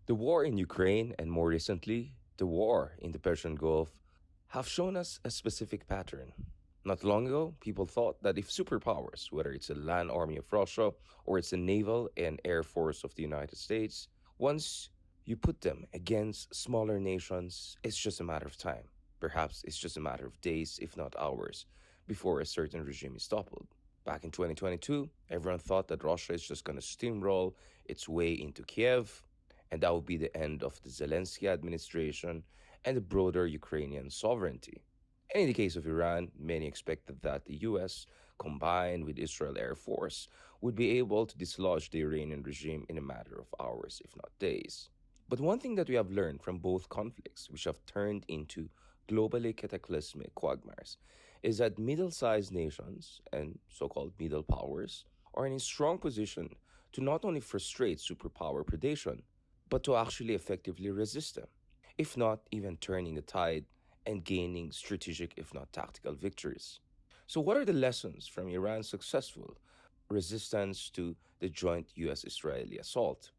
The war in Ukraine and more recently, the war in the Persian Gulf have shown us a specific pattern. Not long ago, people thought that if superpowers, whether it's a land army of Russia or it's the naval and air force of the United States, once you put them against smaller nations, it's just a matter of time. Perhaps it's just a matter of days, if not hours, before a certain regime is toppled. Back in 2022, everyone thought that Russia is just going to steamroll its way into Kiev, and that would be the end of the Zelensky administration and the broader Ukrainian sovereignty. And in the case of Iran, many expected that the US, combined with Israel Air Force, would be able to dislodge the Iranian regime in a matter of hours, if not days. But one thing that we have learned from both conflicts, which have turned into globally cataclysmic quagmires, is that middle sized nations and so called middle powers are in a strong position to not only frustrate superpower predation, but to actually effectively resist them, if not even turning the tide and gaining strategic, if not tactical, victories. So, what are the lessons from Iran's successful resistance to the joint US Israeli assault?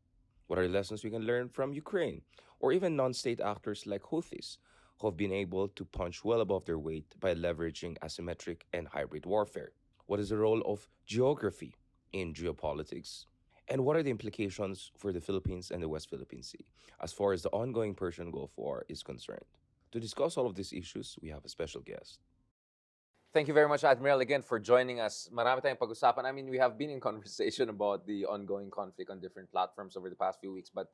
What are the lessons we can learn from Ukraine or even non state actors like Houthis who have been able to punch well above their weight by leveraging asymmetric and hybrid warfare? What is the role of geography in geopolitics? And what are the implications for the Philippines and the West Philippine Sea as far as the ongoing Persian Gulf War is concerned? To discuss all of these issues, we have a special guest. Thank you very much, Admiral, again for joining us. Marami tayong pag-usapan. I mean, we have been in conversation about the ongoing conflict on different platforms over the past few weeks, but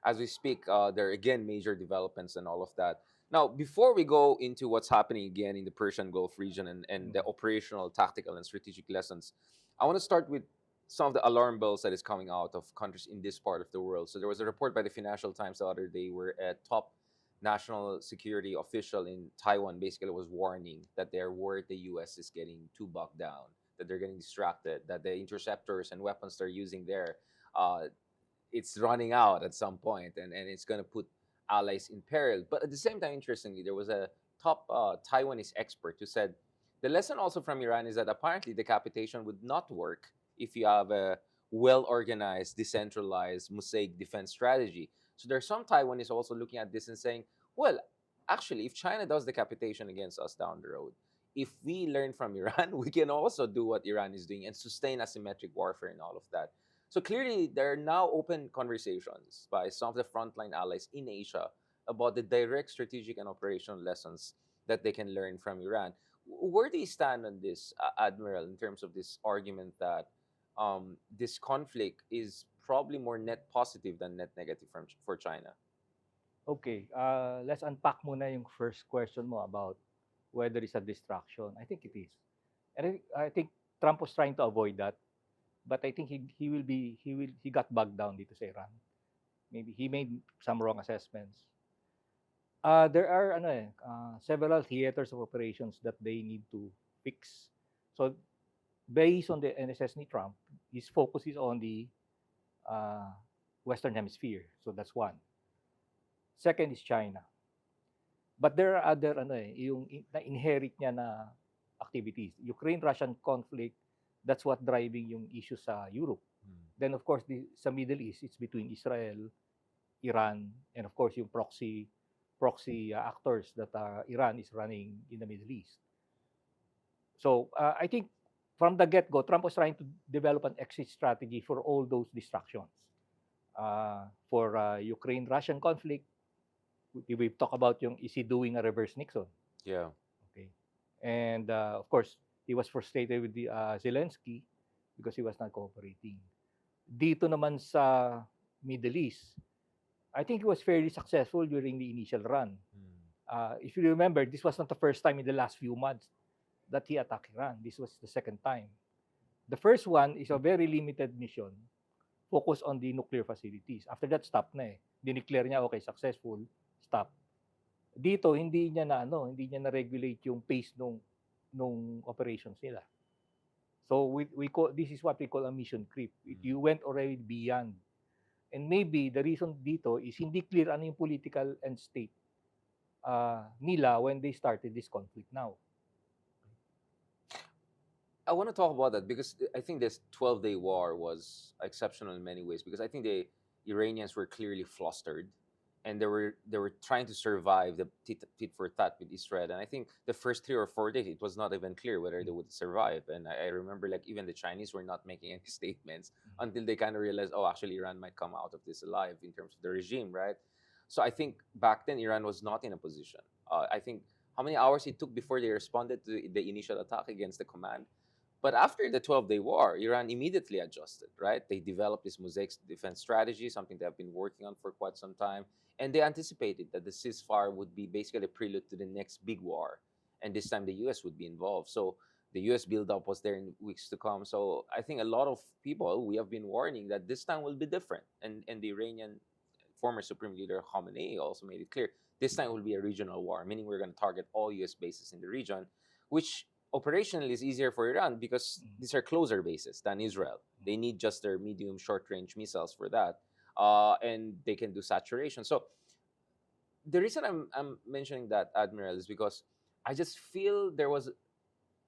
as we speak, there are again major developments and all of that. Now, before we go into what's happening again in the Persian Gulf region and the operational, tactical, and strategic lessons, I want to start with some of the alarm bells that is coming out of countries in this part of the world. So there was a report by the Financial Times the other day where a top national security official in Taiwan basically was warning that they're worried the US is getting too bogged down, that they're getting distracted, that the interceptors and weapons they're using there, uh, it's running out at some point and it's going to put allies in peril. But at the same time, interestingly, there was a top Taiwanese expert who said the lesson also from Iran is that apparently decapitation would not work if you have a well organized, decentralized, mosaic defense strategy. So there's some Taiwanese also looking at this and saying, well, actually, if China does decapitation against us down the road, if we learn from Iran, we can also do what Iran is doing and sustain asymmetric warfare and all of that. So clearly, there are now open conversations by some of the frontline allies in Asia about the direct strategic and operational lessons that they can learn from Iran. Where do you stand on this, Admiral, in terms of this argument that this conflict is probably more net positive than net negative for China? Okay, let's unpack muna yung first question mo about whether it's a distraction. I think it is. And I think Trump was trying to avoid that, but I think he got bogged down dito sa Iran. Maybe he made some wrong assessments. There are several theaters of operations that they need to fix. So based on the NSS ni Trump, his focus is on the uh, Western Hemisphere. So that's one. Second is China. But there are other yung na-inherit niya na activities. Ukraine-Russian conflict, that's what driving yung issue sa Europe. Then of course sa Middle East, it's between Israel, Iran, and of course yung proxy actors that Iran is running in the Middle East. So I think from the get-go, Trump was trying to develop an exit strategy for all those distractions. For Ukraine-Russian conflict, we've talked about yung is he doing a reverse Nixon? Yeah. Okay. And of course, he was frustrated with the Zelensky because he was not cooperating. Dito naman sa Middle East, I think he was fairly successful during the initial run. If you remember, this was not the first time in the last few months that he attacked Iran. This was the second time. The first one is a very limited mission focused on the nuclear facilities. After that, stop na eh. Dineclare niya, okay, successful, stop. Dito, hindi niya na regulate yung pace nung operations nila. So we call this is what we call a mission creep. You went already beyond. And maybe the reason dito is hindi clear ano yung political and state nila when they started this conflict now. I want to talk about that because I think this 12-day war was exceptional in many ways because I think they Iranians were clearly flustered, and they were trying to survive the tit for tat with Israel. And I think the first 3 or 4 days, it was not even clear whether they would survive. And I remember like even the Chinese were not making any statements until they kind of realized, oh, actually Iran might come out of this alive in terms of the regime, right? So I think back then Iran was not in a position. I think how many hours it took before they responded to the initial attack against the command. But after the 12-day war, Iran immediately adjusted, right? They developed this mosaic defense strategy, something they have been working on for quite some time. And they anticipated that the ceasefire would be basically a prelude to the next big war. And this time the US would be involved. So the US buildup was there in weeks to come. So I think a lot of people, we have been warning that this time will be different. And the Iranian former Supreme Leader Khamenei also made it clear this time will be a regional war, meaning we're going to target all US bases in the region, which operationally is easier for Iran because these are closer bases than Israel. They need just their medium short range missiles for that. And they can do saturation. So the reason I'm mentioning that, Admiral, is because I just feel there was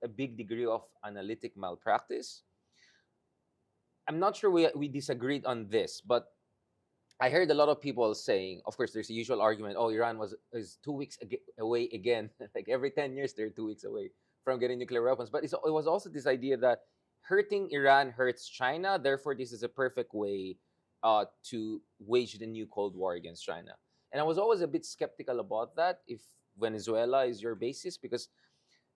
a big degree of analytic malpractice. I'm not sure we disagreed on this, but I heard a lot of people saying, of course, there's the usual argument, oh, Iran is 2 weeks away again. Like every 10 years, they're 2 weeks away from getting nuclear weapons. But it was also this idea that hurting Iran hurts China. Therefore, this is a perfect way to wage the new Cold War against China. And I was always a bit skeptical about that if Venezuela is your basis, because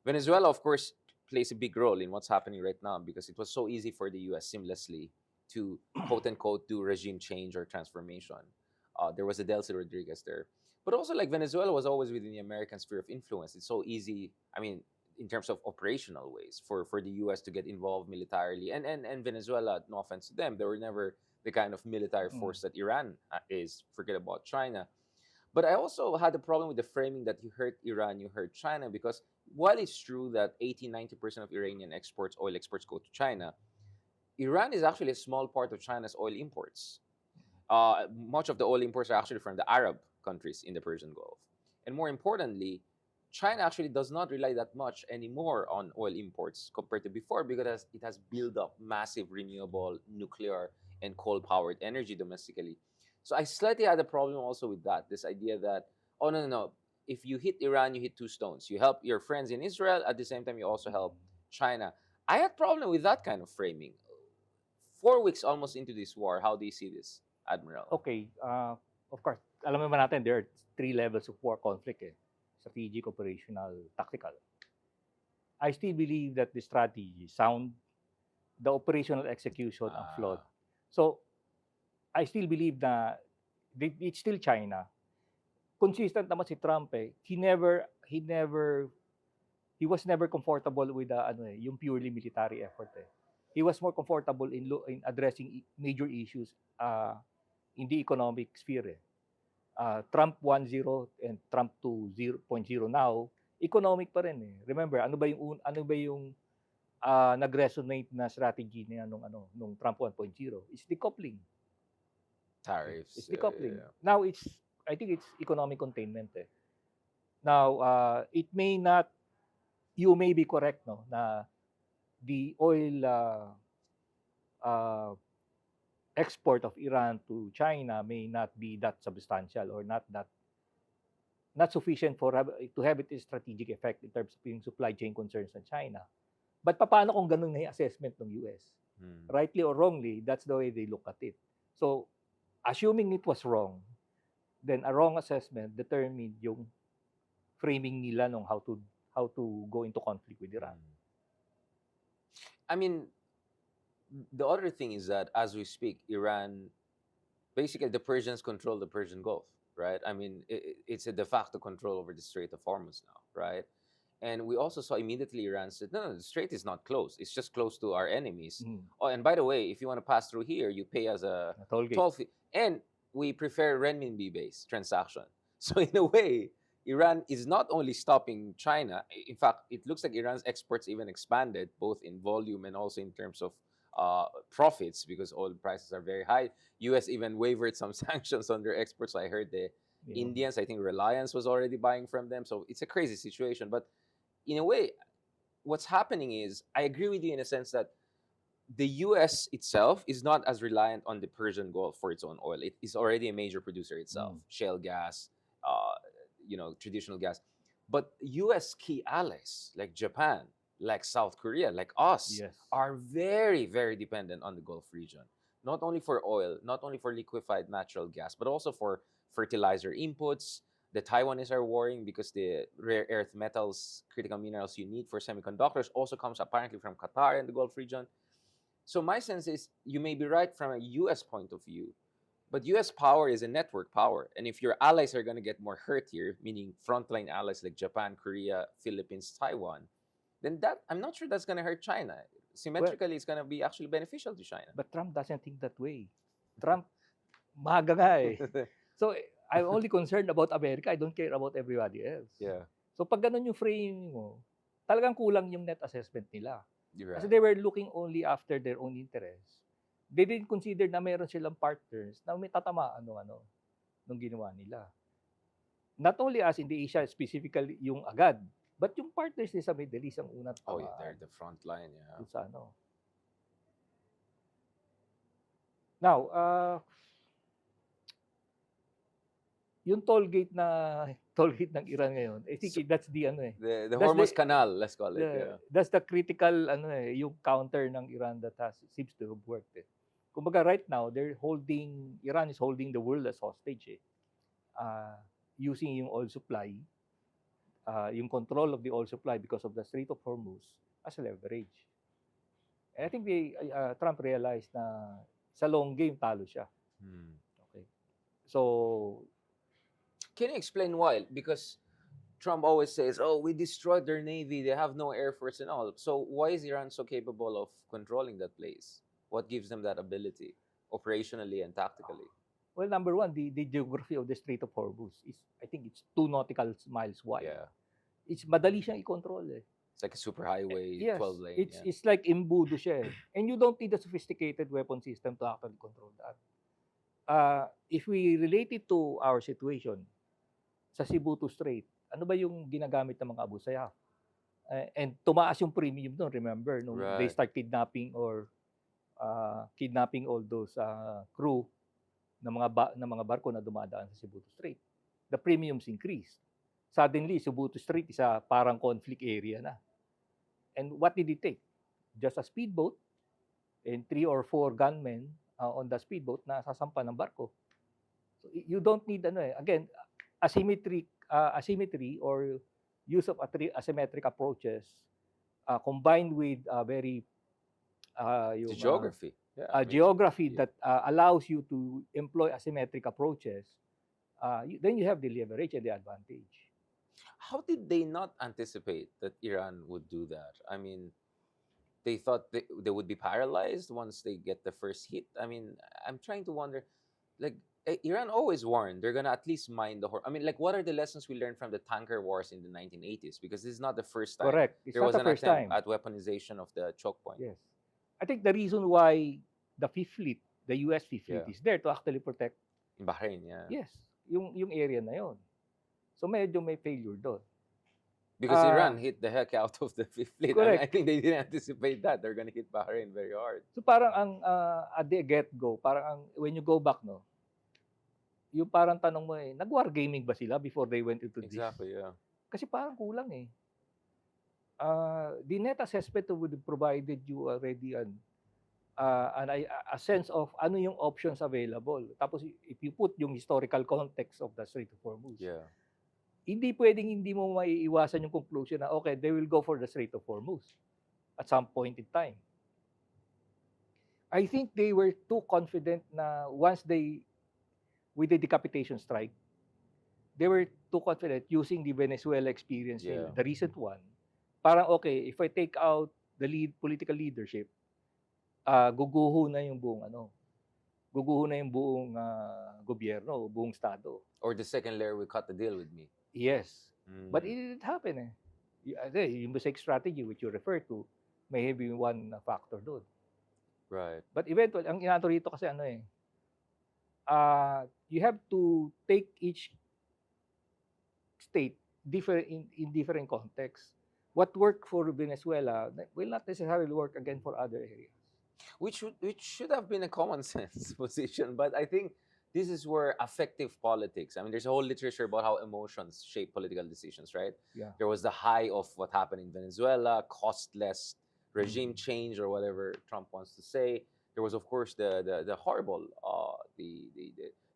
Venezuela, of course, plays a big role in what's happening right now because it was so easy for the US seamlessly to quote unquote do regime change or transformation. There was a Delcy Rodriguez there. But also, like, Venezuela was always within the American sphere of influence. It's so easy, I mean, in terms of operational ways for the US to get involved militarily. And Venezuela, no offense to them, they were never the kind of military force that Iran is. Forget about China. But I also had a problem with the framing that you hurt Iran, you hurt China, because while it's true that 80-90% of Iranian exports, oil exports, go to China, Iran is actually a small part of China's oil imports. Much of the oil imports are actually from the Arab countries in the Persian Gulf. And more importantly, China actually does not rely that much anymore on oil imports compared to before because it has built up massive renewable nuclear and coal-powered energy domestically. So I slightly had a problem also with that, this idea that, oh, no. If you hit Iran, you hit two stones. You help your friends in Israel, at the same time, you also help China. I had problem with that kind of framing. 4 weeks almost into this war, how do you see this, Admiral? Okay, of course, alam naman natin there are 3 levels of war conflict eh. Strategic, operational, tactical. I still believe that the strategy sound, the operational execution are flawed. So, I still believe na it's still China. Consistent naman si Trump eh. He was never comfortable with yung purely military effort eh. He was more comfortable in addressing major issues in the economic sphere. Trump 1.0 and Trump 2.0 now, economic pa rin eh. Remember, ano ba yung nag-resonate na strategy niya nung Trump 1.0? It's decoupling. Tariffs. It's decoupling. Yeah. Now I think it's economic containment eh. Now, you may be correct no na the oil export of Iran to China may not be that substantial or not sufficient to have it a strategic effect in terms of yung supply chain concerns ng China. But paano kung ganun na yung assessment ng US? Rightly or wrongly, that's the way they look at it. So, assuming it was wrong, then a wrong assessment determined yung framing nila nung how to go into conflict with Iran. I mean, the other thing is that as we speak, Iran, basically the Persians control the Persian Gulf, right? I mean, it's a de facto control over the Strait of Hormuz now, right? And we also saw immediately Iran said, no, the strait is not closed. It's just close to our enemies. Oh, and by the way, if you want to pass through here, you pay as a toll fee. And we prefer renminbi-based transaction. So in a way, Iran is not only stopping China. In fact, it looks like Iran's exports even expanded, both in volume and also in terms of profits, because oil prices are very high. US even waived some sanctions on their exports. I heard the Indians, I think Reliance was already buying from them. So it's a crazy situation. But in a way, what's happening is, I agree with you in a sense that the US itself is not as reliant on the Persian Gulf for its own oil. It is already a major producer itself, Mm. shale gas, uh, traditional gas. But US key allies like Japan, like South Korea, like us, Yes. are very, very dependent on the Gulf region. Not only for oil, not only for liquefied natural gas, but also for fertilizer inputs. The Taiwanese are worrying because the rare earth metals, critical minerals you need for semiconductors also comes apparently from Qatar and the Gulf region. So my sense is you may be right from a US point of view, but US power is a network power. And if your allies are going to get more hurt here, meaning frontline allies like Japan, Korea, Philippines, Taiwan, then that I'm not sure that's going to hurt China. Well, Symmetrically, it's going to be actually beneficial to China. but Trump doesn't think that way. Trump, maga nga eh. So, I'm only concerned about America. I don't care about everybody else. Yeah, So, pag ganun yung framing mo, talagang kulang yung net assessment nila. you're Kasi right. they were looking only after their own interests. They didn't consider na meron silang partners na may tatamaan nung ginawa nila. Not only as in the Asia, specifically yung agad, but yung partners nila sa Middle East ang unang Oh, yeah, tamaan they're the front line. Yeah. dun sa Now, yung toll gate ng Iran ngayon, I think So, that's the ano eh. The That's Hormuz the Canal, let's call it. Yeah. that's the critical yung counter ng Iran that seems to have worked eh. Kumbaga right now, Iran is holding the world as hostage eh. Using yung oil supply, yung control of the oil supply because of the Strait of Hormuz as a leverage. And I think Trump realized na sa long game talo siya. Hmm. Okay. So, Can you explain why? Because Trump always says, "Oh, we destroyed their navy. They have no air force and all." So why is Iran so capable of controlling that place? What gives them that ability, operationally and tactically? well, number one, the geography of the Strait of Hormuz is, I think it's 2 nautical miles wide. Yeah, It's madali siyang i-control eh. it's like a superhighway, Yes, 12 lane. it's like imbudo siya eh. And you don't need a sophisticated weapon system to actually control that. If we relate it to our situation, sa Cebu to Strait, ano ba yung ginagamit ng mga Abu Sayyaf? And tumaas yung premium doon, remember, nung they Right. start kidnapping or kidnapping all those crew ng mga barko na dumadaan sa Cebu to Strait. The premiums increased. Suddenly, Cebu to Strait is a parang conflict area na. And what did it take? Just a speedboat and 3 or 4 gunmen on the speedboat na sasampa ng barko. So you don't need again, asymmetry or use of asymmetric approaches combined with very The geography. Yeah. I mean, geography yeah. that allows you to employ asymmetric approaches, then you have the leverage and the advantage. How did they not anticipate that Iran would do that? I mean, they thought they would be paralyzed once they get the first hit. I mean, I'm trying to wonder, like, Iran always warned they're gonna at least mine the I mean, like, what are the lessons we learned from the tanker wars in the 1980s? Because this is not the first time Correct. It's there not was the an first attempt time. at weaponization of the choke point. Yes. I think the reason why the Fifth Fleet, the US Fifth Fleet Yeah. is there to actually protect, In Bahrain, yeah. yes, yung area na yon. So medyo may failure doon. Because Ah, Iran hit the heck out of the Fifth Fleet. I mean, I correct. think they didn't anticipate that. They're gonna hit Bahrain very hard. So parang ang at the get-go, parang when you go back, no, yung parang tanong mo nag-wargaming ba sila before they went into this? Exactly, yeah. Kasi parang kulang eh. The net assessment would have provided you already a sense of ano yung options available. Tapos if you put yung historical context of the Strait of Hormuz, Yeah. hindi pwedeng hindi mo maiiwasan yung conclusion na okay, they will go for the Strait of Hormuz at some point in time. I think they were too confident na with the decapitation strike, they were too confident using the Venezuela experience, Yeah. the recent one. Parang okay, if I take out the political leadership, guguho na yung buong gobyerno, buong estado. Or the second layer will cut the deal with me. Yes. But Mm. it didn't happen eh. Yung mosaic strategy which you refer to may have been one factor doon. Right. But eventually, ang inato rito kasi you have to take each state in different contexts. What worked for Venezuela will not necessarily work again for other areas. which should have been a common sense position, but I think this is where affective politics. I mean, there's a whole literature about how emotions shape political decisions, right? Yeah. There was the high of what happened in Venezuela, costless regime Mhm. change or whatever Trump wants to say. There was, of course, the horrible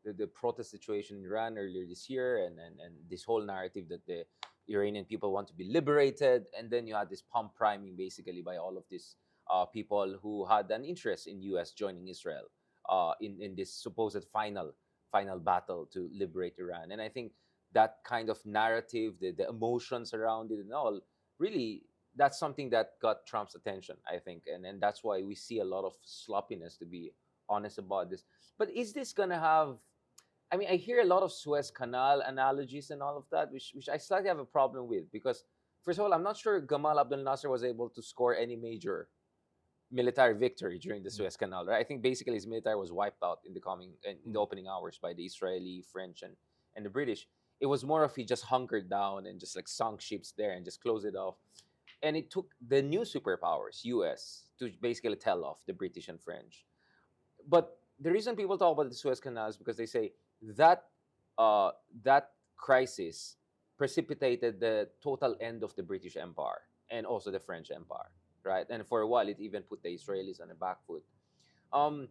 the protest situation in Iran earlier this year, and this whole narrative that the Iranian people want to be liberated, and then you had this pump priming basically by all of these people who had an interest in U.S. joining Israel in this supposed final battle to liberate Iran. And I think that kind of narrative, the emotions around it and all, really that's something that got Trump's attention, I think, and that's why we see a lot of sloppiness, to be honest about this. But is this gonna have? I mean, I hear a lot of Suez Canal analogies and all of that, which I slightly have a problem with because, first of all, I'm not sure Gamal Abdel Nasser was able to score any major military victory during the Mm. Suez Canal. Right? I think basically his military was wiped out in the Mm. opening hours by the Israeli, French, and the British. It was more of he just hunkered down and just like sunk ships there and just closed it off. And it took the new superpowers, US, to basically tell off the British and French. But the reason people talk about the Suez Canal is because they say that uh, that crisis precipitated the total end of the British Empire and also the French Empire, right? And for a while, it even put the Israelis on the back foot. Um,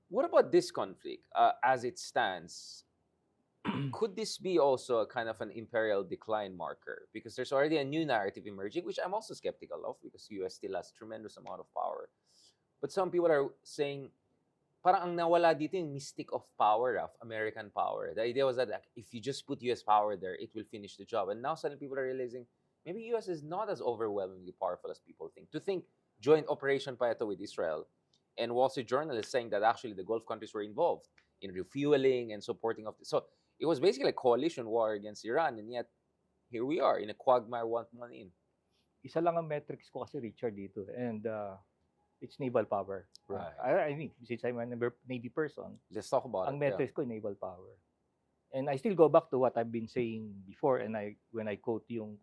what about this conflict as it stands? Could this be also a kind of an imperial decline marker? Because there's already a new narrative emerging, which I'm also skeptical of because US still has tremendous amount of power. But some people are saying parang ang nawala dito yung mystic of power, of American power. The idea was that like, if you just put US power there, it will finish the job. And now suddenly people are realizing maybe US is not as overwhelmingly powerful as people think. To think joint operation pa ito with Israel, and Wall Street Journal is saying that actually the Gulf countries were involved in refueling and supporting of this. So it was basically a coalition war against Iran, and yet here we are in a quagmire one month in. Isa lang ang metrics ko kasi, Richard, dito. And it's naval power. Right. I think, since I'm a Navy person, Let's talk about ang it. Yeah. metrics ko, naval power. And I still go back to what I've been saying before, and when I quote yung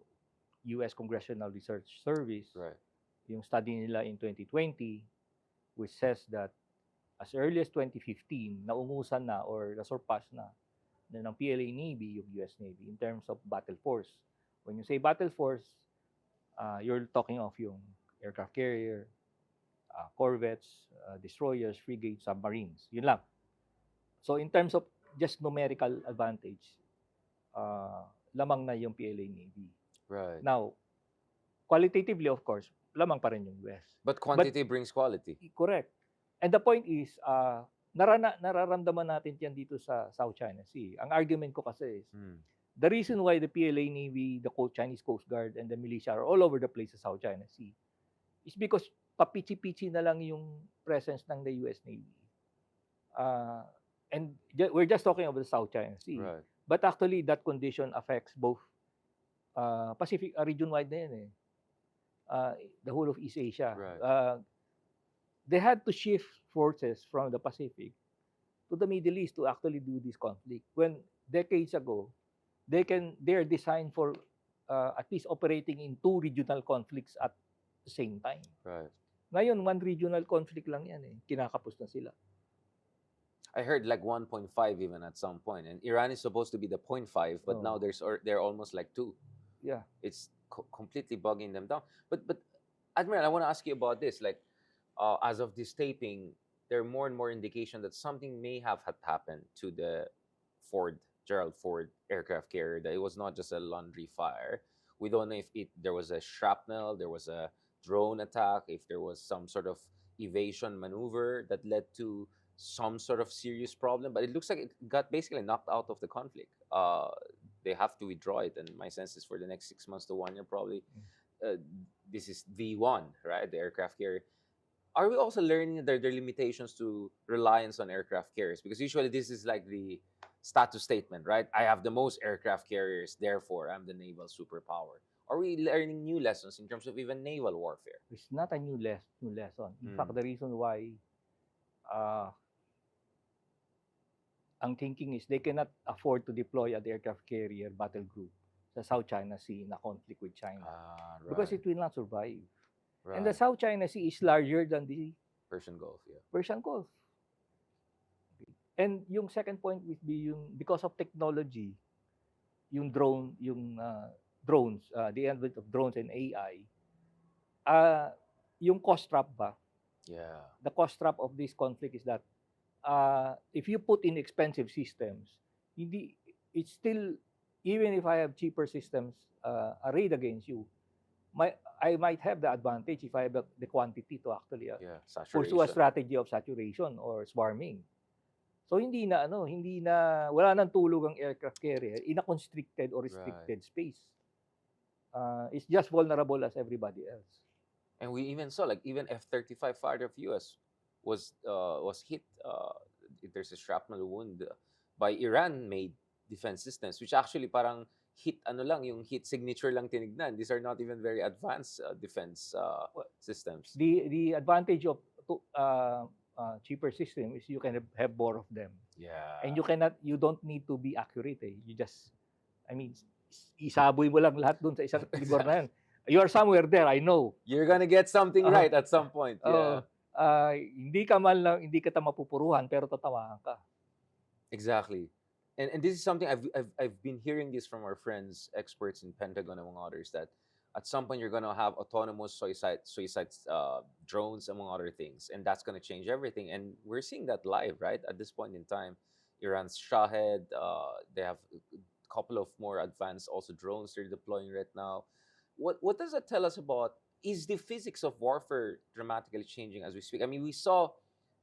US Congressional Research Service, Right. yung study nila in 2020, which says that as early as 2015, naungusan na or nasurpass na ng PLA Navy, yung US Navy, in terms of battle force. When you say battle force, you're talking of yung aircraft carrier, corvettes, destroyers, frigates, submarines. Yun lang. So in terms of just numerical advantage, lamang na yung PLA Navy. Right. Now, qualitatively, of course, lamang pa rin yung US. But quantity brings quality. Correct. And the point is, nararamdaman natin yan dito sa South China Sea. Ang argument ko kasi is, the reason why the PLA Navy, the Chinese Coast Guard, and the militia are all over the place sa South China Sea is because papichi-pichi na lang yung presence ng the US Navy. And we're just talking about the South China Sea. Right. But actually, that condition affects both Pacific, region-wide na yan eh. The whole of East Asia. Right. They had to shift forces from the Pacific to the Middle East to actually do this conflict. When decades ago, they're designed for at least operating in 2 regional conflicts at the same time. Right. Ngayon, 1 regional conflict lang yan eh. Kinakapos na sila. I heard like 1.5 even at some point, and Iran is supposed to be the 0.5, but now they're almost like 2. Yeah. It's completely bogging them down. But Admiral, I want to ask you about this. Like, as of this taping, there are more and more indication that something may have had happened to the Gerald Ford aircraft carrier. That it was not just a laundry fire. We don't know if there was a shrapnel, there was a drone attack, if there was some sort of evasion maneuver that led to some sort of serious problem. But it looks like it got basically knocked out of the conflict. They have to withdraw it, and my sense is for the next 6 months to 1 year probably. This is V1, right? The aircraft carrier. Are we also learning their limitations to reliance on aircraft carriers? Because usually this is like the status statement, right? I have the most aircraft carriers, therefore I'm the naval superpower. Are we learning new lessons in terms of even naval warfare? It's not a new lesson. In fact, the reason why ang thinking is they cannot afford to deploy an aircraft carrier battle group sa South China Sea in a conflict with China. Right. Because it will not survive. Right. And the South China Sea is larger than the Persian Gulf, yeah. Persian Gulf. And yung second point would be yung because of technology, yung drones, the advent of drones and AI, yung cost trap ba? Yeah. The cost trap of this conflict is that if you put in expensive systems, hindi, it's still, even if I have cheaper systems arrayed against you, I might have the advantage if I have the quantity to actually Yeah. pursue a Saturation. strategy of saturation or swarming. So hindi na wala nang tulog ang aircraft carrier in a constricted or restricted space. It's just vulnerable as everybody else. And we even saw, like, even F-35 fighter of US was hit. There's a shrapnel wound by Iran-made defense systems, which actually parang hit yung hit signature lang tinignan. These are not even very advanced defense systems. The advantage of cheaper system is you can have more of them. Yeah. And you don't need to be accurate. You just, isaboy mo lang lahat dun sa isang lugar na yan. You are somewhere there, I know. You're gonna get something right at some point. Yeah. Hindi ka mapupuruhan pero tatawahan ka. Exactly. And this is something I've been hearing this from our friends, experts in Pentagon, among others, that at some point you're gonna have autonomous suicide drones, among other things, and that's gonna change everything. And we're seeing that live, right? At this point in time, Iran's Shahed, they have a couple of more advanced also drones they're deploying right now. What does that tell us about? Is the physics of warfare dramatically changing as we speak? I mean, we saw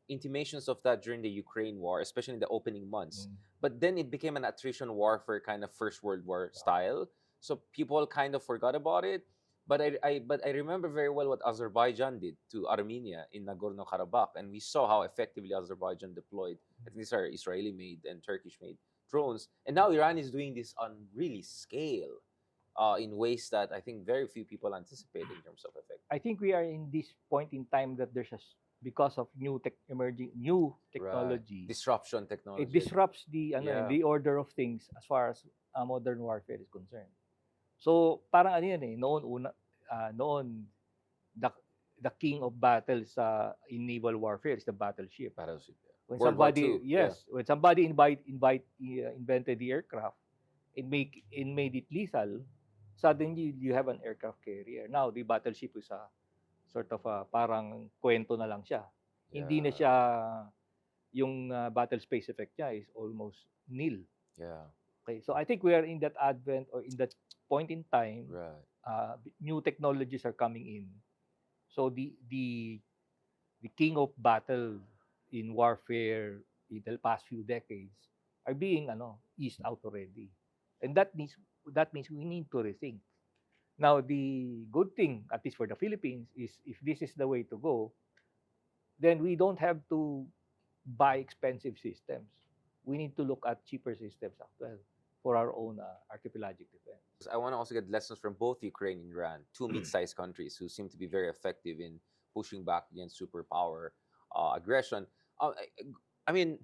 intimations of that during the Ukraine war, especially in the opening months. But then it became an attrition warfare kind of First World War style. So people kind of forgot about it. But I remember very well what Azerbaijan did to Armenia in Nagorno-Karabakh, and we saw how effectively Azerbaijan deployed. I think these are Israeli-made and Turkish-made drones, and now Iran is doing this on really scale, in ways that I think very few people anticipate in terms of effect. I think we are in this point in time that there's because of emerging new technology. Right. Disruption technology. It disrupts the Yeah. the order of things as far as modern warfare is concerned. So parang noon the king of battles in naval warfare is the battleship. Battleship. Yeah. When World War somebody II, when somebody invented the aircraft and made it lethal, suddenly you have an aircraft carrier. Now the battleship is a sort of parang kwento na lang siya. Hindi na siya yung battle space effect niya is almost nil. Yeah. Okay, so I think we are in that advent or in that point in time. Right. New technologies are coming in. So the king of battle in warfare in the past few decades are being eased out already. And that means we need to rethink. Now the good thing, at least for the Philippines, is if this is the way to go, then we don't have to buy expensive systems. We need to look at cheaper systems as well for our own archipelagic defense. I want to also get lessons from both Ukraine and Iran, two mid-sized countries who seem to be very effective in pushing back against superpower aggression. I mean,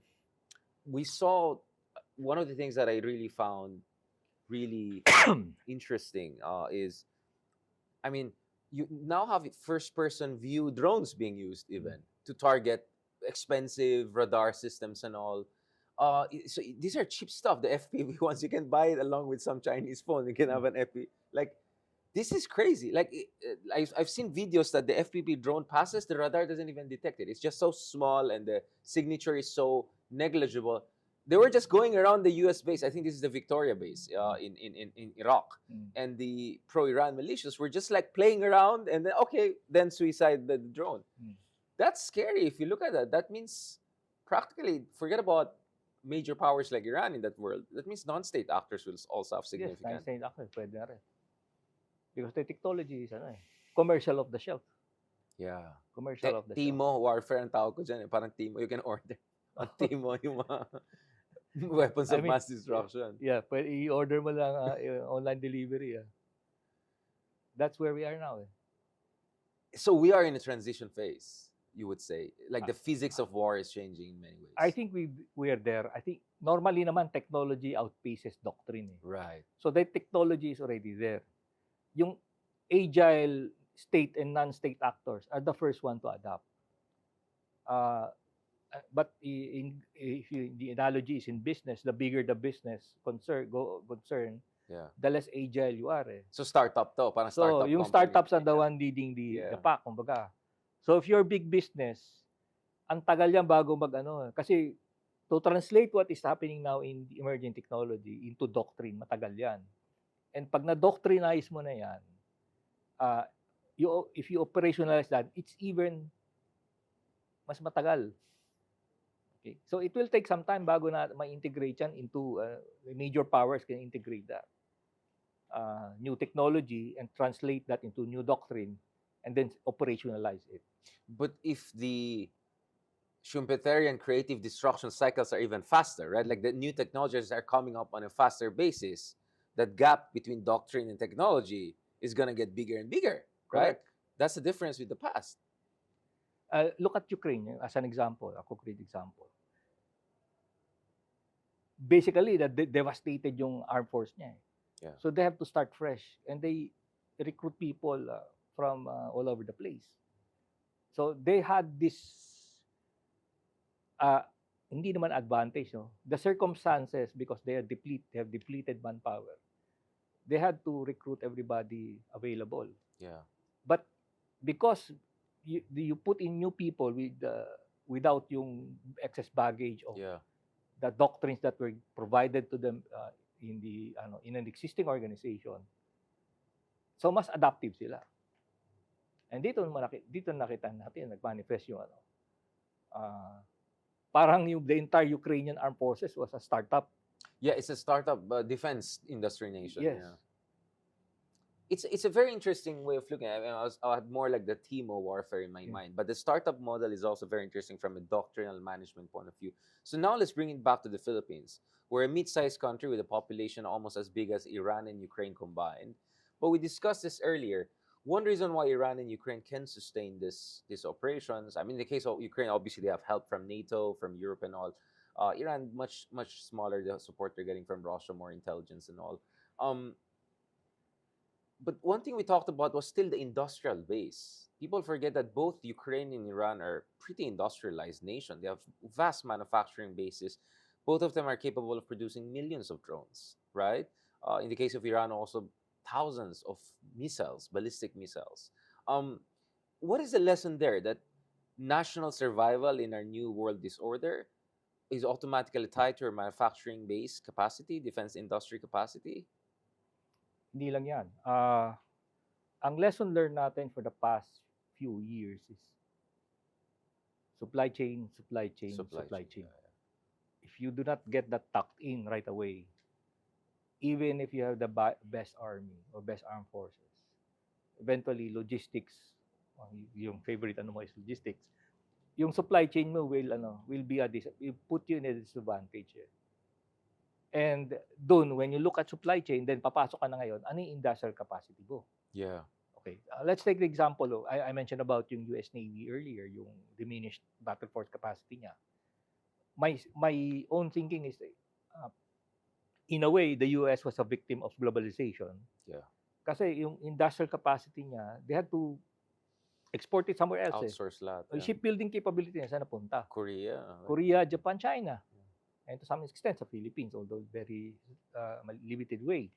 we saw one of the things that I really found really interesting is, I mean, you now have first-person view drones being used even to target expensive radar systems and all. So these are cheap stuff. The FPV ones, you can buy it along with some Chinese phone. You can have an FPV. Like, this is crazy. Like, I've seen videos that the FPV drone passes, the radar doesn't even detect it. It's just so small and the signature is so negligible. They were just going around the U.S. base. I think this is the Victoria base in Iraq. And the pro-Iran militias were just like playing around and then suicide the drone. That's scary if you look at that. That means practically, forget about major powers like Iran in that world. That means non-state actors will also have significant. Yes, non-state actors, pwede na rin. Because the technology is commercial of the shelf. Yeah. Commercial of the Timo warfare ang tawag ko dyan. Parang Timo, you can order on Timo yung mga weapons of mass destruction. Yeah, pwede i-order mo lang online delivery. That's where we are now. So we are in a transition phase, you would say. Like the physics of war is changing in many ways. I think we are there. I think normally naman technology outpaces doctrine. Right. So the technology is already there. Yung agile state and non-state actors are the first one to adapt. Uh, but if the analogy is in business, the bigger the business concern, Yeah. the less agile you are. Eh. So startup to, parang So, startup yung company. startups are the one leading the Yeah. pack, kumbaga. So, if you're big business, ang tagal yan bago mag-ano. Kasi, to translate what is happening now in the emerging technology into doctrine, matagal yan. And pag na-doctrinize mo na yan, uh, if you operationalize that, it's even mas matagal. Okay? So, it will take some time bago na ma-integrate yan into major powers can integrate that. New technology and translate that into new doctrine and then operationalize it. But if the Schumpeterian creative destruction cycles are even faster, right? Like the new technologies are coming up on a faster basis, that gap between doctrine and technology is going to get bigger and bigger, right? Correct. That's the difference with the past. Look at Ukraine as an example, a concrete example. Basically, devastated yung armed force niya. Yeah. So they have to start fresh and they recruit people from all over the place. So they had this hindi naman advantage, no? The circumstances, because they have depleted manpower, they had to recruit everybody available. Yeah. But because you put in new people without yung excess baggage of Yeah. the doctrines that were provided to them in an existing organization, so mas adaptive sila. And dito nakita natin nagmanifest yung parang the entire Ukrainian armed forces was a startup. Yeah, it's a startup defense industry nation. Yes. Yeah. It's a very interesting way of looking at it. I had more like the Timo warfare in my mind, but the startup model is also very interesting from a doctrinal management point of view. So now let's bring it back to the Philippines. We're a mid-sized country with a population almost as big as Iran and Ukraine combined. But we discussed this earlier. One reason why Iran and Ukraine can sustain these operations, I mean, in the case of Ukraine, obviously they have help from NATO, from Europe, and all. Iran much smaller. The support they're getting from Russia, more intelligence and all. But one thing we talked about was still the industrial base. People forget that both Ukraine and Iran are pretty industrialized nations. They have vast manufacturing bases. Both of them are capable of producing millions of drones, right? In the case of Iran, also thousands of missiles, ballistic missiles. What is the lesson there? That national survival in our new world disorder is automatically tied to our manufacturing base capacity, defense industry capacity? Hindi lang yan. Ang lesson learned natin for the past few years is supply chain. Yeah. If you do not get that tucked in right away, even if you have the best army or best armed forces, eventually logistics, yung favorite mo is logistics, yung supply chain mo will put you in a disadvantage. And doon, when you look at supply chain, then papasok ka na ngayon, ano yung industrial capacity mo? Yeah. Okay, let's take the example. I mentioned about yung US Navy earlier, yung diminished battle force capacity niya. My own thinking is, in a way, the US was a victim of globalization. Yeah. Kasi yung industrial capacity niya, they had to export it somewhere else. Outsource lahat. Yung shipbuilding capability niya, saan napunta? Korea. Korea, Japan, China. And to some extent sa Philippines, although very limited way.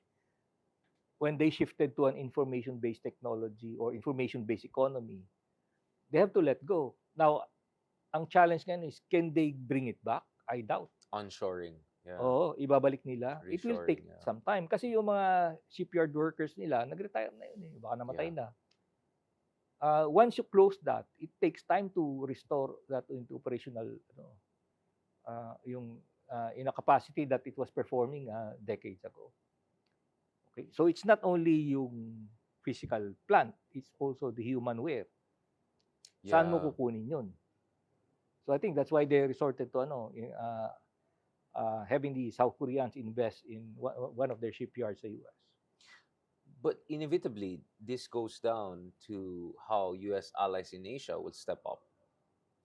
When they shifted to an information-based technology or information-based economy, they have to let go. Now, ang challenge ngayon is, can they bring it back? I doubt. Onshoring. Yeah. Oo, ibabalik nila. It will take some time. Kasi yung mga shipyard workers nila, nag-retire na yun. Baka namatay na. Once you close that, it takes time to restore that into operational, in a capacity that it was performing decades ago. Okay, so it's not only yung physical plant, it's also the human wear. Saan mo kukunin yun? So I think that's why they resorted to having the South Koreans invest in one of their shipyards sa US. But inevitably, this goes down to how US allies in Asia will step up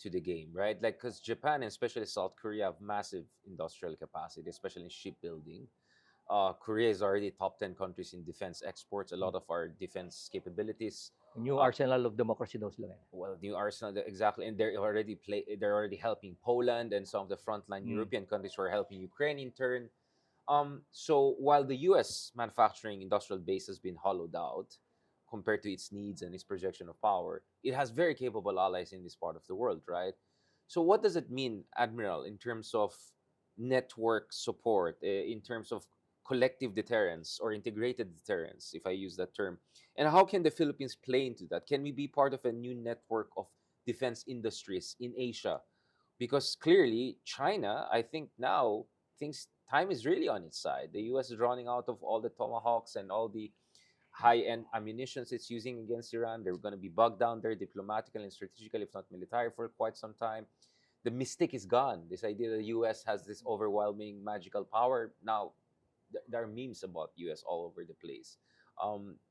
to the game, right? Like, because Japan and especially South Korea have massive industrial capacity, especially in shipbuilding. Korea is already top 10 countries in defense exports. A lot of our defense capabilities. New Uh, arsenal of democracy daw sila ngayon. well, new arsenal exactly, and they're already helping Poland and some of the frontline Mm. European countries who are helping Ukraine in turn. So while the U.S. manufacturing industrial base has been hollowed out compared to its needs and its projection of power, it has very capable allies in this part of the world, right? So what does it mean, Admiral, in terms of network support, in terms of collective deterrence or integrated deterrence, if I use that term? And how can the Philippines play into that? Can we be part of a new network of defense industries in Asia? Because clearly, China, I think now thinks time is really on its side. The US is running out of all the tomahawks and all the high-end ammunitions it's using against Iran. They're going to be bogged down there diplomatically and strategically, if not military, for quite some time. The mystic is gone. This idea that the US has this overwhelming magical power. Now, there are memes about US all over the place.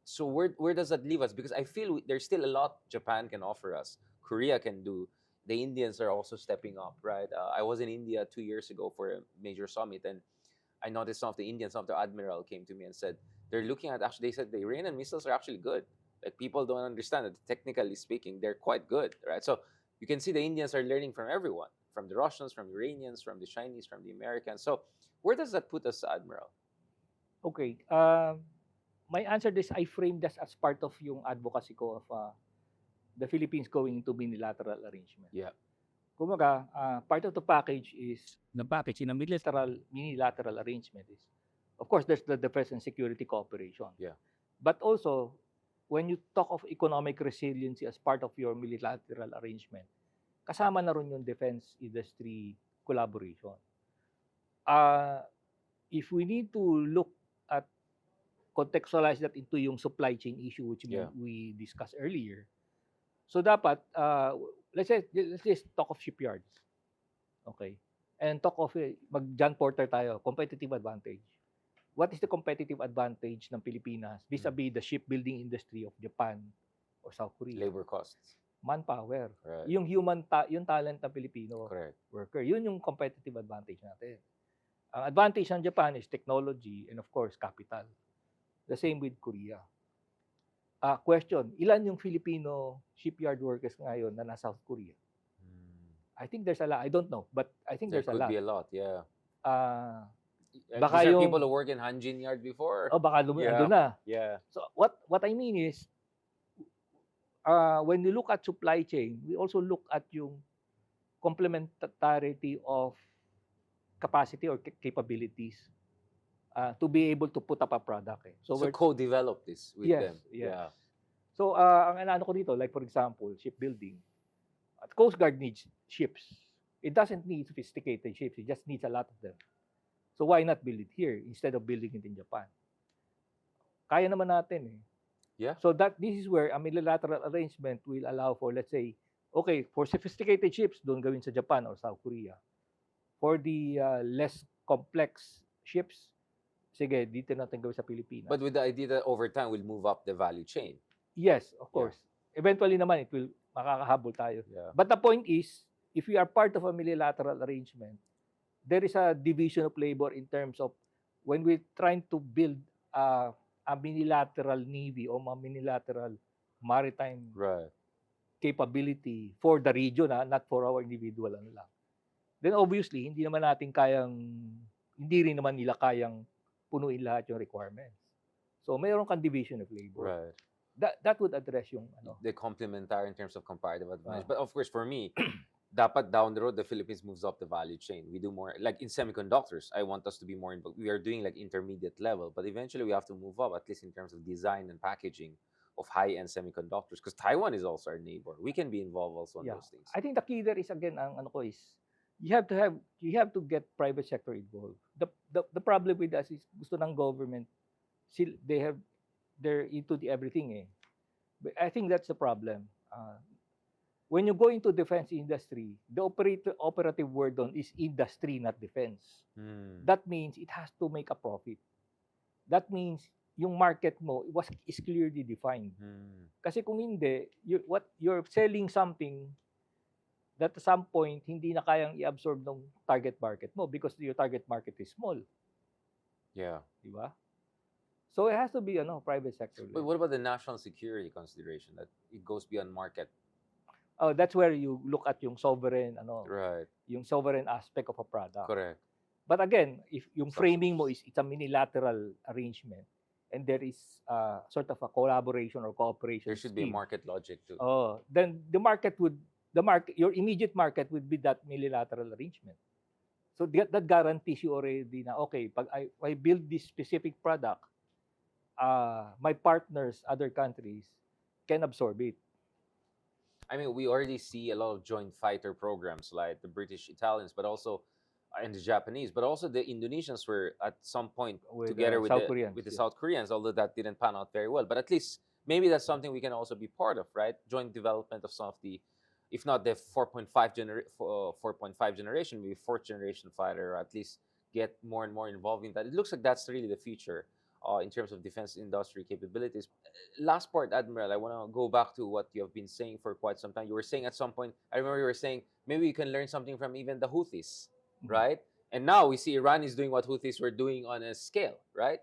So where does that leave us? Because I feel there's still a lot Japan can offer us. Korea can do. The Indians are also stepping up, right? I was in India 2 years ago for a major summit, and I noticed some of the Indians, some of the admiral came to me and said they're looking at actually. They said the Iranian missiles are actually good. Like people don't understand that technically speaking, they're quite good, right? So you can see the Indians are learning from everyone, from the Russians, from the Iranians, from the Chinese, from the Americans. So where does that put us, Admiral? Okay. My answer this, I frame this as part of yung advocacy ko of the Philippines going into unilateral arrangement. Yeah. Kumaga, part of the package is, the package in a unilateral arrangement is, of course, there's the defense and security cooperation. Yeah. But also, when you talk of economic resiliency as part of your unilateral arrangement, kasama na rin yung defense industry collaboration. If we need to look at contextualize that into yung supply chain issue which we discussed earlier. So dapat let's just talk of shipyards. Okay? And talk of mag-John Porter tayo, competitive advantage. What is the competitive advantage ng Pilipinas vis-a-vis the shipbuilding industry of Japan or South Korea? Labor costs. Manpower. Right. Yung yung talent ng Pilipino Correct. worker. Yun yung competitive advantage natin. Ang advantage ng Japan is technology and of course capital. The same with Korea. Question, ilan yung Filipino shipyard workers ngayon na nasa South Korea? I think there's a lot. I don't know, but I think There there's a could lot. be a lot, yeah. Baka These are yung people who work in Hanjin Yard before. baka Yeah. andun na. Yeah. So what I mean is when we look at supply chain, we also look at yung complementarity of capacity or capabilities to be able to put up a product. So we're co-develop this with them. Yes. Yeah. So ang ano ko dito, like for example, shipbuilding. Coast Guard needs ships. It doesn't need sophisticated ships. It just needs a lot of them. So why not build it here instead of building it in Japan? Kaya naman natin eh. Yeah. So this is where a multilateral arrangement will allow for, let's say, okay, for sophisticated ships, doon gawin sa Japan or South Korea. For the less complex ships, sige, dito natin gawin sa Pilipinas. But with the idea that over time we'll move up the value chain. Yes, of course. Eventually naman, it will makakahabol tayo. Yeah. But the point is, if we are part of a multilateral arrangement, there is a division of labor in terms of when we're trying to build a unilateral navy or a unilateral maritime capability for the region, not for our individual lang. Then obviously, hindi rin naman nila kayang punuin lahat yung requirements. So mayroon kang division of labor. Right. That would address yung the complementary in terms of comparative advantage. But of course, for me, dapat down the road, the Philippines moves up the value chain. We do more, like in semiconductors, I want us to be more involved. We are doing like intermediate level, but eventually we have to move up, at least in terms of design and packaging of high-end semiconductors, because Taiwan is also our neighbor. We can be involved also in those things. I think the key there is, again, ang you have to get private sector involved. The problem with us is gusto ng government, they're into the everything eh. But I think that's the problem. When you go into defense industry, the operative word on is industry, not defense. That means it has to make a profit. That means yung market mo is clearly defined. Kasi kung hindi, you're selling something that at some point hindi na kayang i-absorb ng target market mo because your target market is small. Yeah. di ba? So it has to be private sector But led. what about the national security consideration that it goes beyond market? Oh, that's where you look at yung sovereign Right. yung sovereign aspect of a product. Correct. But again, if yung framing mo Subsidies. is it's a unilateral arrangement and there is sort of a collaboration or cooperation There should be a scheme, market logic too. then your immediate market would be that unilateral arrangement. So that guarantees you already na okay, pag I build this specific product, my partners, other countries can absorb it. I mean, we already see a lot of joint fighter programs like the British, Italians, but also and the Japanese, but also the Indonesians were at some point With together South Koreans, with the yes. South Koreans, although that didn't pan out very well. But at least maybe that's something we can also be part of, right? Joint development of some of the, if not the 4.5 generation, maybe fourth generation fighter, or at least get more and more involved in that. It looks like that's really the future in terms of defense industry capabilities. Last part, Admiral, I want to go back to what you have been saying for quite some time. You were saying at some point, I remember you were saying maybe we can learn something from even the Houthis, right? And now we see Iran is doing what Houthis were doing on a scale, right?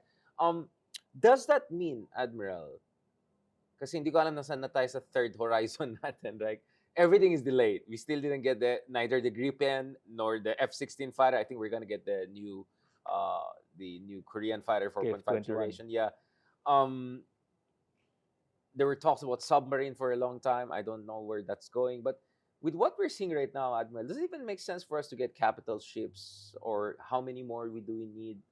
Does that mean, Admiral, kasi hindi ko alam nasaan na tayo sa third horizon natin, right? Everything is delayed. We still didn't get neither the Gripen nor the F-16 fighter. I think we're gonna get the new Korean fighter 4.5 KF-21. generation. Yeah. There were talks about submarine for a long time. I don't know where that's going, but with what we're seeing right now, Admiral, does it even make sense for us to get capital ships, or how many more do we need,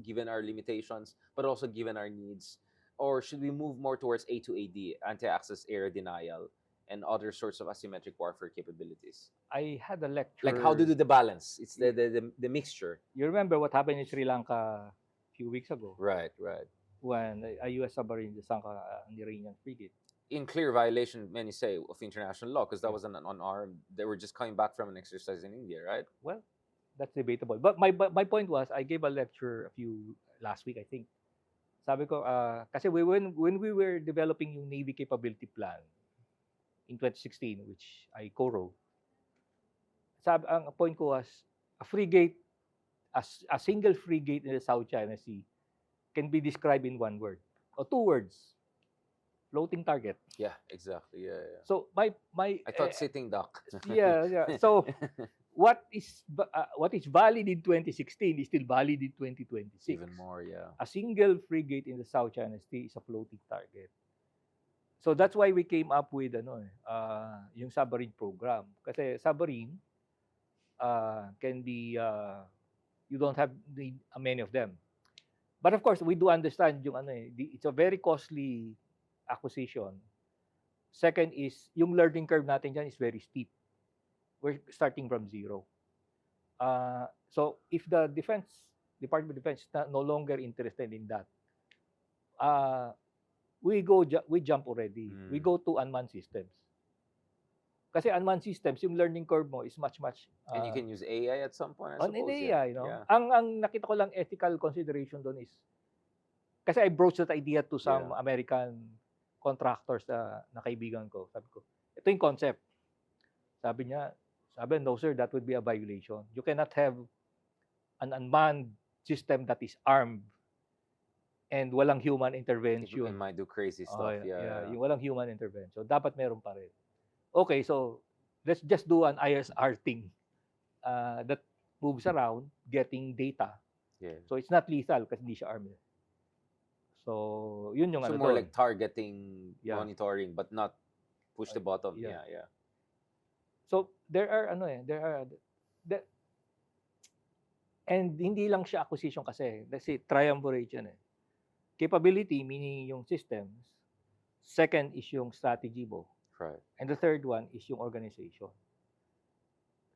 given our limitations, but also given our needs, or should we move more towards A2AD, anti-access area denial, and other sorts of asymmetric warfare capabilities? I had a lecture. Like how to do the balance? It's the mixture. You remember what happened in Sri Lanka a few weeks ago Right. when a U.S. submarine sank an Iranian frigate. In clear violation, many say, of international law, because that was an unarmed. They were just coming back from an exercise in India, right? Well, that's debatable. But my point was, I gave a lecture last week, I think. Sabi ko, kasi when we were developing yung Navy capability plan in 2016, which I co-wrote, ang point ko was, a frigate, a single frigate in the South China Sea can be described in one word or two words: floating target. Yeah, exactly. Yeah. So my I thought sitting duck. yeah. So what is valid in 2016 is still valid in 2026. Even more, yeah. A single frigate in the South China Sea is a floating target. So that's why we came up with yung submarine program. Kasi submarine can be you don't have need many of them. But of course, we do understand yung it's a very costly acquisition. Second is yung learning curve natin dyan is very steep. We're starting from zero. So if the Department of Defense is no longer interested in that, we jump already. We go to unmanned systems. Kasi unmanned systems, yung learning curve mo is much. And you can use AI at some point, I on suppose. AI, Yeah. Ang nakita ko lang ethical consideration doon is, kasi I broached that idea to some American contractors na kaibigan ko. Sabi ko, ito yung concept. Sabi, no sir, that would be a violation. You cannot have an unmanned system that is armed and walang human intervention. It might do crazy stuff. Yeah. Yung walang human intervention. Dapat meron pa rin. Okay, so let's just do an ISR thing that moves around getting data. Yeah. So it's not lethal kasi hindi siya armed. So yun yung So more like targeting, monitoring, but not push the bottom. Yeah. So there are and hindi lang siya acquisition kasi. Let's say triumvirate yan. Capability, meaning yung systems. Second is yung strategy mo. Right. And the third one is yung organization.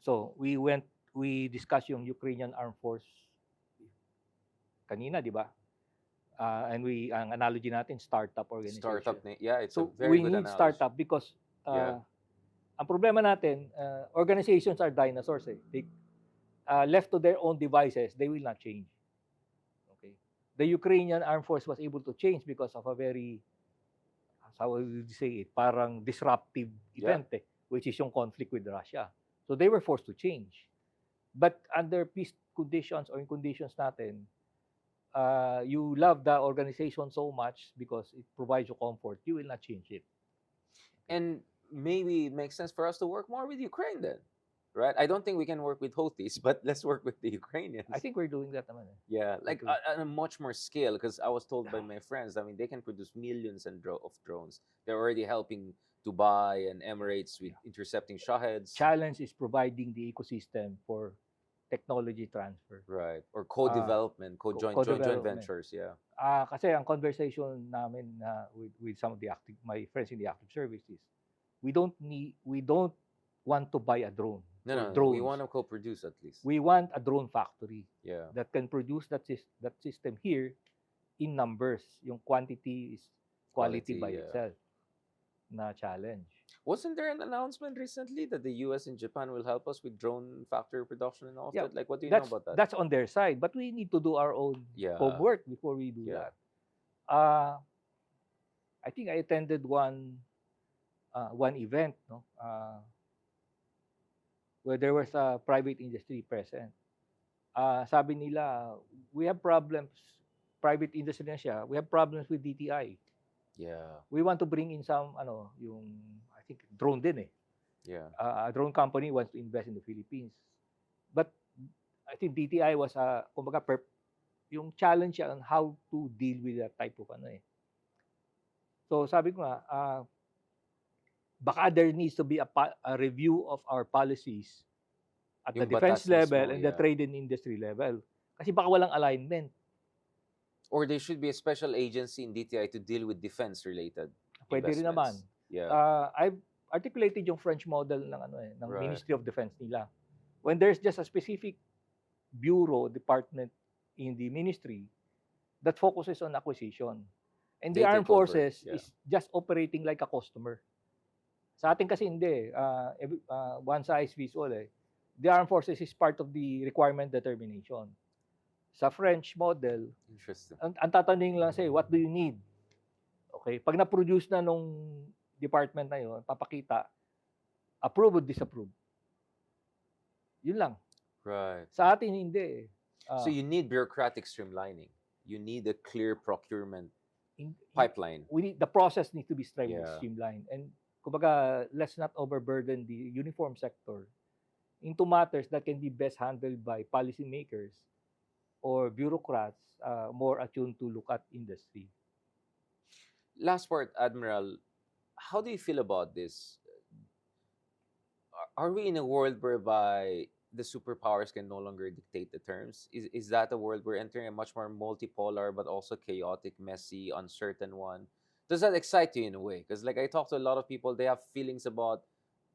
So we discussed yung Ukrainian Armed Force kanina, di ba? And ang analogy natin, startup organization. Startup, yeah, it's so a very we good need analogy. startup because ang problema natin, organizations are dinosaurs. They, left to their own devices, they will not change. Okay. The Ukrainian Armed Force was able to change because of a very, how would you say it, parang disruptive event, which is yung conflict with Russia. So they were forced to change. But under peace conditions or in conditions natin, you love the organization so much because it provides you comfort, you will not change it. And maybe it makes sense for us to work more with Ukraine then, right? I don't think we can work with Houthis, but let's work with the Ukrainians. I think we're doing that naman eh. Yeah, like Okay. on a much more scale, because I was told by my friends, I mean, they can produce millions of drones. They're already helping Dubai and Emirates with intercepting Shaheds, Challenge is providing the ecosystem for technology transfer. right? Or co-development, joint co-development. ventures, yeah. Kasi ang conversation namin with some of the my friends in the active service is we don't want to buy a drone. No, or no, no, drones. we want to co-produce at least. We want a drone factory Yeah, that can produce that system here in numbers. Yung quantity is quality by yeah. itself. Na challenge. Wasn't there an announcement recently that the US and Japan will help us with drone factory production and all of Yeah, that? Like, what do you know about that? That's on their side, but we need to do our own Yeah. homework before we do Yeah. that. I think I attended one event, no, where there was a private industry present. Sabi nila, we have problems. Private industry na siya. We have problems with DTI. Yeah, We want to bring in some, yung I think drone din eh. yeah. A drone company wants to invest in the Philippines. But I think DTI was kumbaga yung challenge siya on how to deal with that type of So sabi ko nga, baka there needs to be a review of our policies at the Yung defense batas level mismo, and the yeah. trade and industry level. Kasi baka walang alignment. Or there should be a special agency in DTI to deal with defense-related Pwede rin naman. investments. Yeah, I've articulated yung French model ng ng Right. Ministry of Defense nila. When there's just a specific bureau, department in the ministry that focuses on acquisition. And the They armed take over, forces yeah. is just operating like a customer. Sa atin kasi hindi. One size fits all eh. The armed forces is part of the requirement determination. Sa French model, interesting. ang tatanungin lang sa'yo, what do you need? Okay, pag na-produce na nung department na yun, papakita, approve or disapprove. Yun lang. Right. Sa atin, hindi. So you need bureaucratic streamlining. You need a clear procurement in- pipeline. the process needs to be Yeah. streamlined. And kumbaga, let's not overburden the uniform sector into matters that can be best handled by policymakers or bureaucrats more attuned to look at industry. Last part, Admiral, how do you feel about this? Are we in a world whereby the superpowers can no longer dictate the terms? Is that a world we're entering, a much more multipolar but also chaotic, messy, uncertain one? Does that excite you in a way? Because like I talk to a lot of people, they have feelings about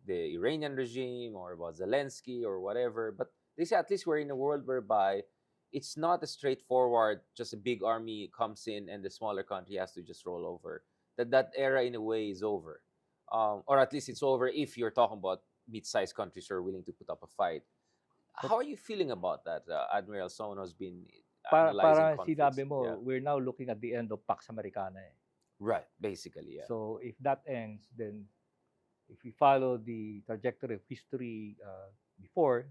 the Iranian regime or about Zelensky or whatever, but they say at least we're in a world whereby it's not a straightforward, just a big army comes in and the smaller country has to just roll over. That era in a way is over. Or at least it's over if you're talking about mid-sized countries who are willing to put up a fight. How are you feeling about that, Admiral? Someone who's been analyzing Para conflicts. sinabi mo, Yeah. we're now looking at the end of Pax Americana. Right, basically, yeah. So if that ends, then if we follow the trajectory of history before,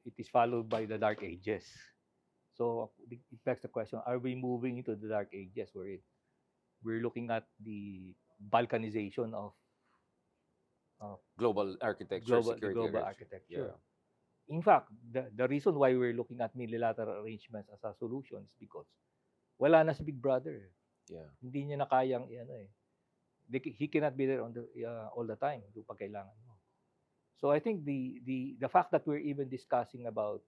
it is followed by the Dark Ages. So it begs the question, are we moving into the Dark Ages where we're looking at the balkanization of Global architecture, security global architecture. architecture? In fact, the reason why we're looking at multilateral arrangements as a solution is because wala na si Big Brother. Yeah. Hindi niya na kayang he cannot be there on all the time do pag kailangan mo. So I think the fact that we're even discussing about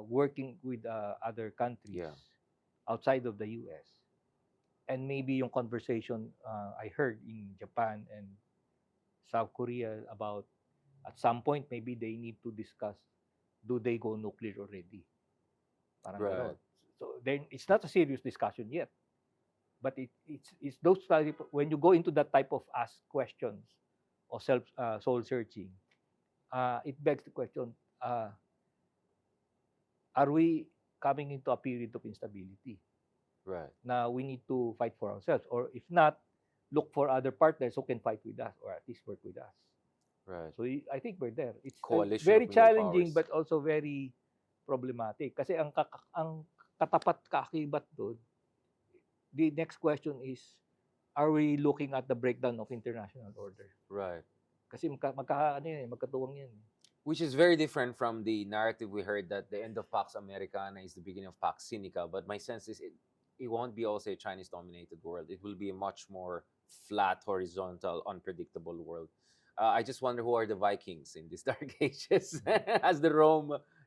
working with other countries Yeah. outside of the US, and maybe yung conversation I heard in Japan and South Korea about at some point maybe they need to discuss, do they go nuclear already? Parang Right. ganon. So then it's not a serious discussion yet. But it's those type when you go into that type of ask questions or soul searching, it begs the question: are we coming into a period of instability? Right. Now we need to fight for ourselves, or if not, look for other partners who can fight with us, or at least work with us. Right. So I think we're there. It's Coalition very of middle challenging, powers. but also very problematic. Kasi ang katapat kaakibat doon, the next question is, are we looking at the breakdown of international order? Right. Kasi magkatuwang yan. Which is very different from the narrative we heard that the end of Pax Americana is the beginning of Pax Sinica. But my sense is it won't be also a Chinese dominated world. It will be a much more flat, horizontal, unpredictable world. I just wonder who are the Vikings in these dark ages as the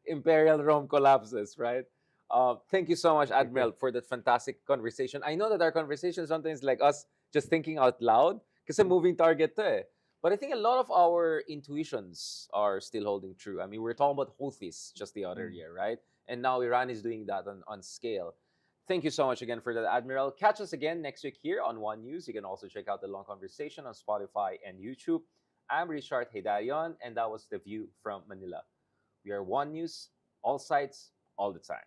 Imperial Rome collapses, right? Thank you so much, Admiral, for that fantastic conversation. I know that our conversation sometimes like us just thinking out loud because a moving target to eh. But I think a lot of our intuitions are still holding true. I mean, we're talking about Houthis just the other year, right? And now Iran is doing that on scale. Thank you so much again for that, Admiral. Catch us again next week here on One News. You can also check out the long conversation on Spotify and YouTube. I'm Richard Hedayon, and that was The View from Manila. We are One News, all sides, all the time.